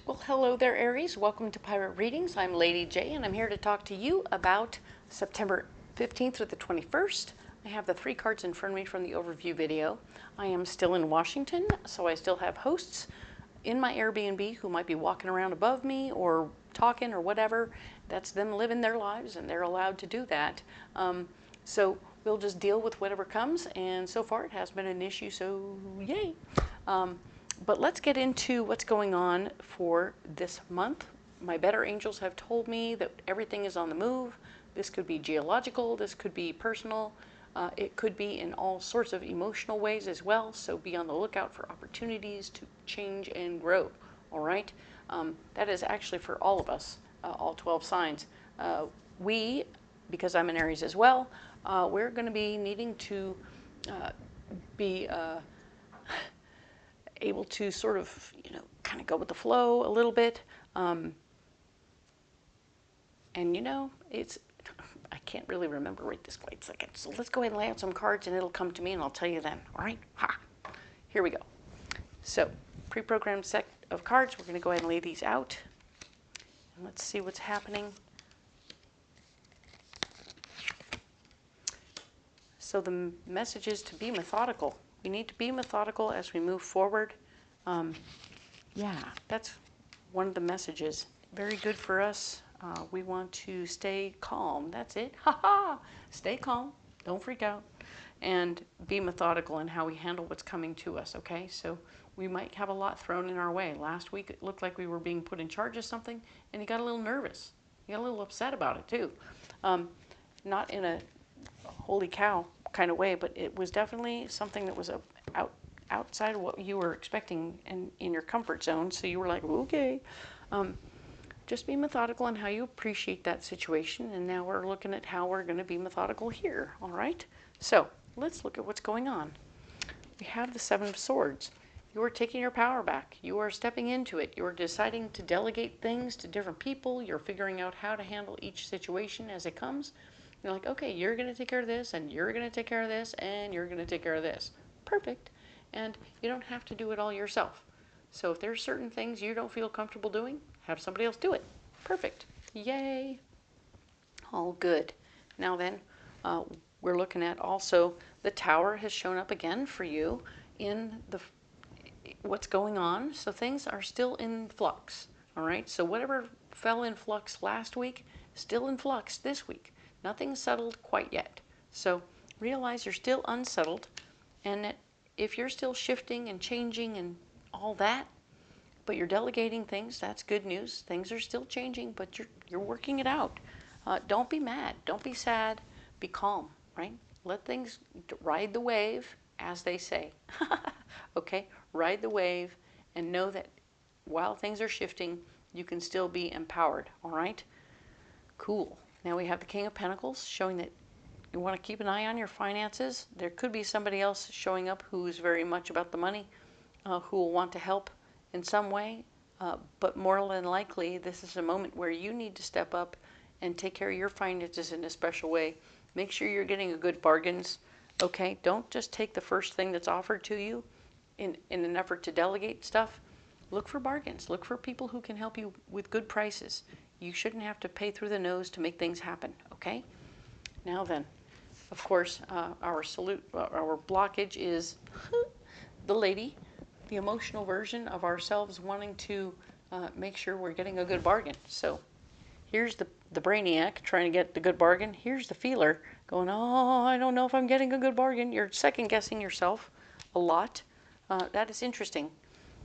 Well, hello there, Aries. Welcome to Pirate Readings. I'm Lady J, and I'm here to talk to you about September 15th through the 21st. I have the 3 cards in front of me from the overview video. I am still in Washington, so I still have hosts in my Airbnb who might be walking around above me or talking or whatever. That's them living their lives, and they're allowed to do that. So we'll just deal with whatever comes, and so far it has been an issue, so yay. But let's get into what's going on for this month. My better angels have told me that everything is on the move. This could be geological, this could be personal, it could be in all sorts of emotional ways as well. So be on the lookout for opportunities to change and grow. All right? That is actually for all of us, all 12 signs. We, because I'm an Aries as well, we're going to be needing to be able to sort of, kind of go with the flow a little bit. And I can't really remember right this quite second. So let's go ahead and lay out some cards and it'll come to me and I'll tell you then. All right? Ha! Here we go. So, pre-programmed set of cards. We're going to go ahead and lay these out. And let's see what's happening. So the message is to be methodical. We need to be methodical as we move forward. Yeah, that's one of the messages. Very good for us. We want to stay calm. That's it. Ha ha! Stay calm. Don't freak out. And be methodical in how we handle what's coming to us, okay? So we might have a lot thrown in our way. Last week it looked like we were being put in charge of something, and you got a little nervous. You got a little upset about it, too. Not in a holy cow kind of way, but it was definitely something that was outside of what you were expecting and in your comfort zone. So you were like, okay, just be methodical in how you appreciate that situation. And now we're looking at how we're going to be methodical here. All right. So let's look at what's going on. We have the 7 of Swords. You are taking your power back. You are stepping into it. You are deciding to delegate things to different people. You're figuring out how to handle each situation as it comes. You're like, okay, you're going to take care of this, and you're going to take care of this, and you're going to take care of this. Perfect. And you don't have to do it all yourself. So if there's certain things you don't feel comfortable doing, have somebody else do it. Perfect. Yay. All good. Now then, we're looking at also the Tower has shown up again for you in what's going on. So things are still in flux. All right. So whatever fell in flux last week, still in flux this week. Nothing's settled quite yet. So realize you're still unsettled, and that if you're still shifting and changing and all that, but you're delegating things, that's good news. Things are still changing, but you're working it out. Don't be mad. Don't be sad. Be calm, right? Let things ride the wave, as they say. Okay? Ride the wave and know that while things are shifting, you can still be empowered, all right? Cool. Now we have the King of Pentacles showing that you want to keep an eye on your finances. There could be somebody else showing up who's very much about the money, who will want to help in some way. But more than likely, this is a moment where you need to step up and take care of your finances in a special way. Make sure you're getting a good bargains. Okay? Don't just take the first thing that's offered to you in an effort to delegate stuff. Look for bargains. Look for people who can help you with good prices. You shouldn't have to pay through the nose to make things happen, okay? Now then, of course, our blockage is the lady, the emotional version of ourselves wanting to make sure we're getting a good bargain. So here's the brainiac trying to get the good bargain. Here's the feeler going, oh, I don't know if I'm getting a good bargain. You're second guessing yourself a lot. That is interesting.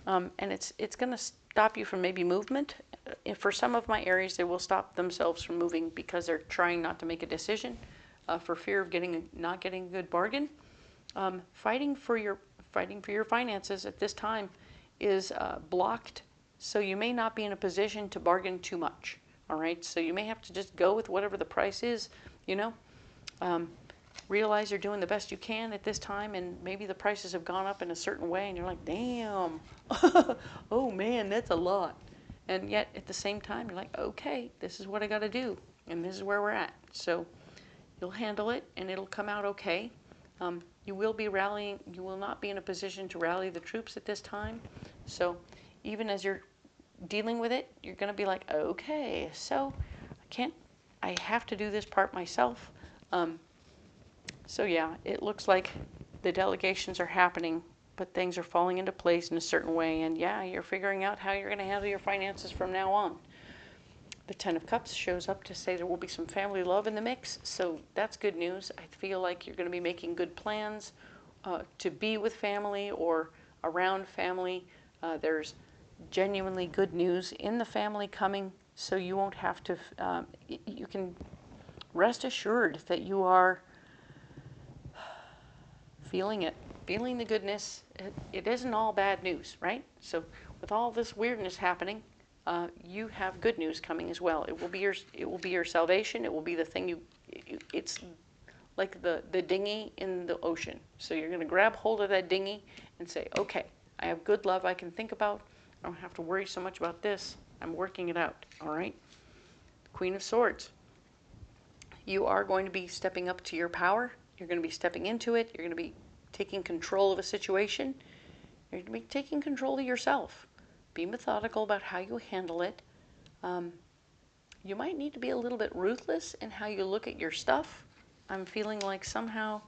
And it's going to stop you from maybe movement. For some of my Aries, they will stop themselves from moving because they're trying not to make a decision for fear of not getting a good bargain. Fighting for your finances at this time is blocked, so you may not be in a position to bargain too much. All right, so you may have to just go with whatever the price is. Realize you're doing the best you can at this time, and maybe the prices have gone up in a certain way, and you're like, damn, oh man, that's a lot. And yet, at the same time, you're like, okay, this is what I got to do, and this is where we're at. So you'll handle it, and it'll come out okay. You will be rallying. You will not be in a position to rally the troops at this time. So even as you're dealing with it, you're going to be like, okay, so I have to do this part myself. So yeah, it looks like the delegations are happening, but things are falling into place in a certain way. And yeah, you're figuring out how you're going to handle your finances from now on. The Ten of Cups shows up to say there will be some family love in the mix. So that's good news. I feel like you're going to be making good plans to be with family or around family. There's genuinely good news in the family coming, so you won't have to, you can rest assured that you are feeling it, feeling the goodness. It isn't all bad news, right? So with all this weirdness happening, you have good news coming as well. It will be your salvation. It will be the thing it's like the dinghy in the ocean. So you're going to grab hold of that dinghy and say, okay, I have good love I can think about. I don't have to worry so much about this. I'm working it out, all right? Queen of Swords. You are going to be stepping up to your power. You're going to be stepping into it. You're going to be taking control of a situation. You're going to be taking control of yourself. Be methodical about how you handle it. You might need to be a little bit ruthless in how you look at your stuff. I'm feeling like somehow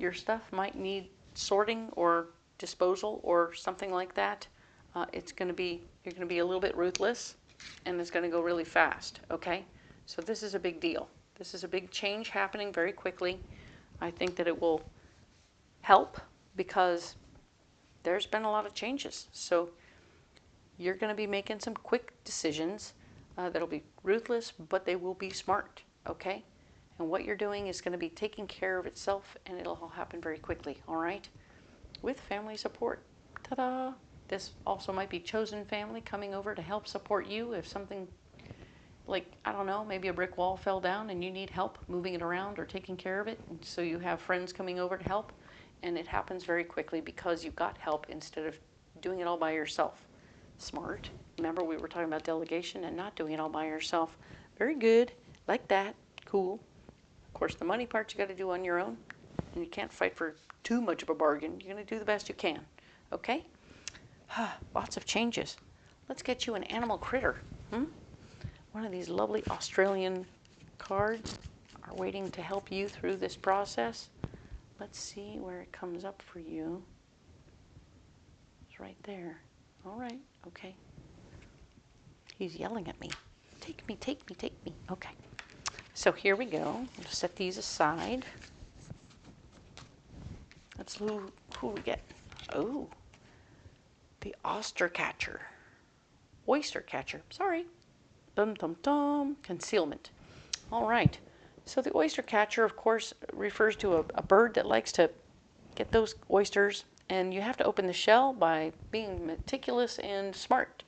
your stuff might need sorting or disposal or something like that. You're going to be a little bit ruthless, and it's going to go really fast, okay? So this is a big deal. This is a big change happening very quickly. I think that it will help because there's been a lot of changes. So you're going to be making some quick decisions that'll be ruthless, but they will be smart, okay? And what you're doing is going to be taking care of itself, and it'll all happen very quickly, all right? With family support. Ta-da! This also might be chosen family coming over to help support you if something like, I don't know, maybe a brick wall fell down and you need help moving it around or taking care of it. And so you have friends coming over to help, and it happens very quickly because you got help instead of doing it all by yourself. Smart. Remember, we were talking about delegation and not doing it all by yourself. Very good. Like that. Cool. Of course, the money part you got to do on your own, and you can't fight for too much of a bargain. You're going to do the best you can. Okay? Lots of changes. Let's get you an animal critter. One of these lovely Australian cards are waiting to help you through this process. Let's see where it comes up for you. It's right there. All right, okay. He's yelling at me. Take me, take me, take me. Okay. So here we go. We'll set these aside. Let's who we get. Oh, the oyster catcher. Oyster catcher. Sorry. Dum dum dum. Concealment. All right. So the oyster catcher, of course, refers to a bird that likes to get those oysters, and you have to open the shell by being meticulous and smart.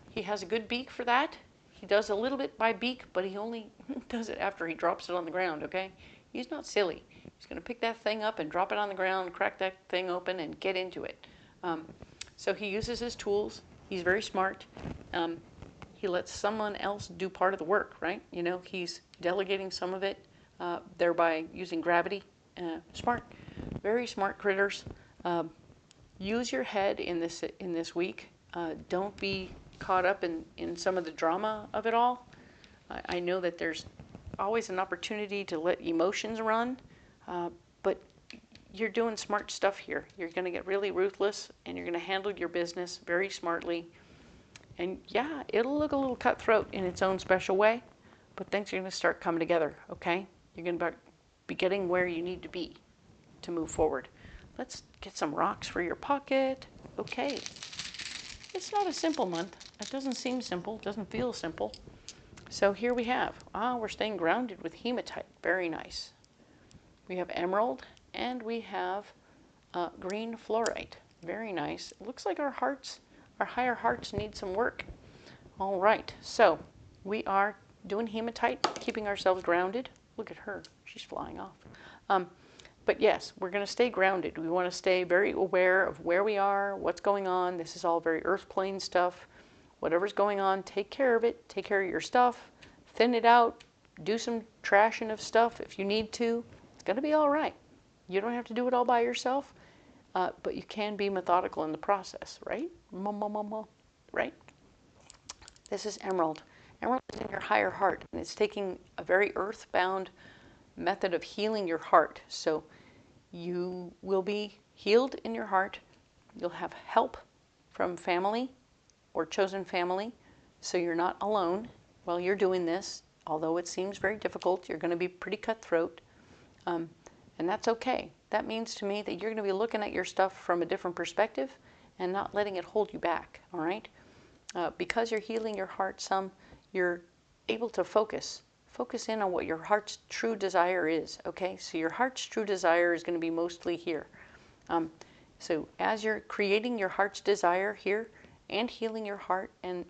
He has a good beak for that. He does a little bit by beak, but he only does it after he drops it on the ground, okay? He's not silly. He's going to pick that thing up and drop it on the ground, crack that thing open, and get into it. So he uses his tools. He's very smart. He lets someone else do part of the work, right? You know, he's delegating some of it, thereby using gravity. Smart. Very smart critters. Use your head in this week. Don't be caught up in some of the drama of it all. I know that there's always an opportunity to let emotions run, but you're doing smart stuff here. You're going to get really ruthless, and you're going to handle your business very smartly. And yeah, it'll look a little cutthroat in its own special way, but things are going to start coming together, okay? You're going to be getting where you need to be to move forward. Let's get some rocks for your pocket. Okay. It's not a simple month. It doesn't seem simple. It doesn't feel simple. So here we have, we're staying grounded with hematite. Very nice. We have emerald, and we have green fluorite. Very nice. It looks like our higher hearts need some work. All right, so we are doing hematite, keeping ourselves grounded. Look at her. She's flying off. But yes, we're going to stay grounded. We want to stay very aware of where we are, what's going on. This is all very earth plane stuff. Whatever's going on, take care of it. Take care of your stuff. Thin it out. Do some trashing of stuff if you need to. It's going to be all right. You don't have to do it all by yourself, but you can be methodical in the process, right? Right? This is Emerald. Emerald is in your higher heart, and it's taking a very earthbound method of healing your heart. So you will be healed in your heart. You'll have help from family or chosen family, so you're not alone while you're doing this. Although it seems very difficult, you're going to be pretty cutthroat, and that's okay. That means to me that you're going to be looking at your stuff from a different perspective and not letting it hold you back, all right? Because you're healing your heart some, you're able to focus in on what your heart's true desire is, okay? So your heart's true desire is going to be mostly here. So as you're creating your heart's desire here and healing your heart and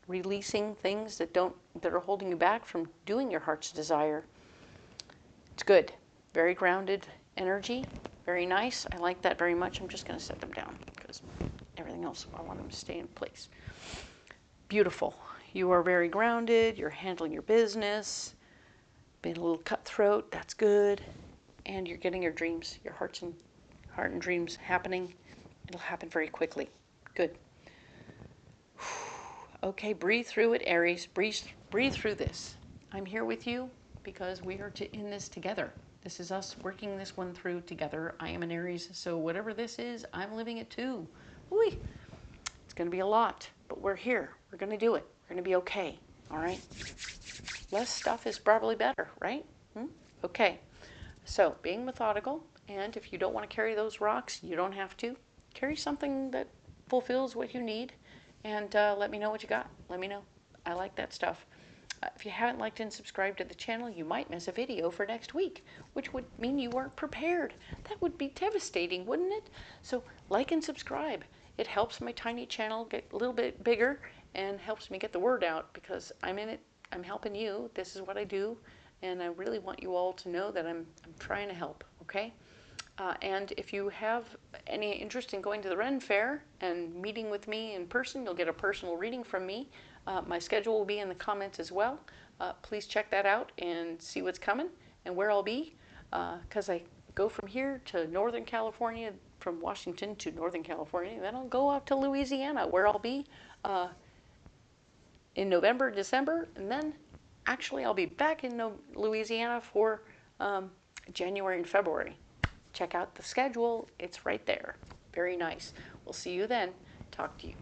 releasing things that are holding you back from doing your heart's desire, it's good. Very grounded energy, very nice. I like that very much. I'm just going to set them down because everything else, I want them to stay in place. Beautiful. You are very grounded. You're handling your business. Being a little cutthroat, that's good. And you're getting your dreams, your heart and dreams happening. It'll happen very quickly. Good. Okay, breathe through it, Aries. Breathe through this. I'm here with you because we are in this together. This is us working this one through together. I am an Aries, so whatever this is, I'm living it too. Ooh, it's going to be a lot, but we're here. We're going to do it. We're going to be okay, all right? Less stuff is probably better, right? Okay, so being methodical, and if you don't want to carry those rocks, you don't have to. Carry something that fulfills what you need, and let me know what you got. Let me know. I like that stuff. If you haven't liked and subscribed to the channel, you might miss a video for next week, which would mean you weren't prepared. That would be devastating, wouldn't it? So like and subscribe. It helps my tiny channel get a little bit bigger and helps me get the word out because I'm in it. I'm helping you. This is what I do, and I really want you all to know that I'm trying to help, okay? And if you have any interest in going to the Ren Fair and meeting with me in person, you'll get a personal reading from me. My schedule will be in the comments as well. Please check that out and see what's coming and where I'll be, because I go from here to Northern California, from Washington to Northern California, and then I'll go out to Louisiana, where I'll be in November, December, and then actually I'll be back in Louisiana for January and February. Check out the schedule. It's right there. Very nice. We'll see you then. Talk to you.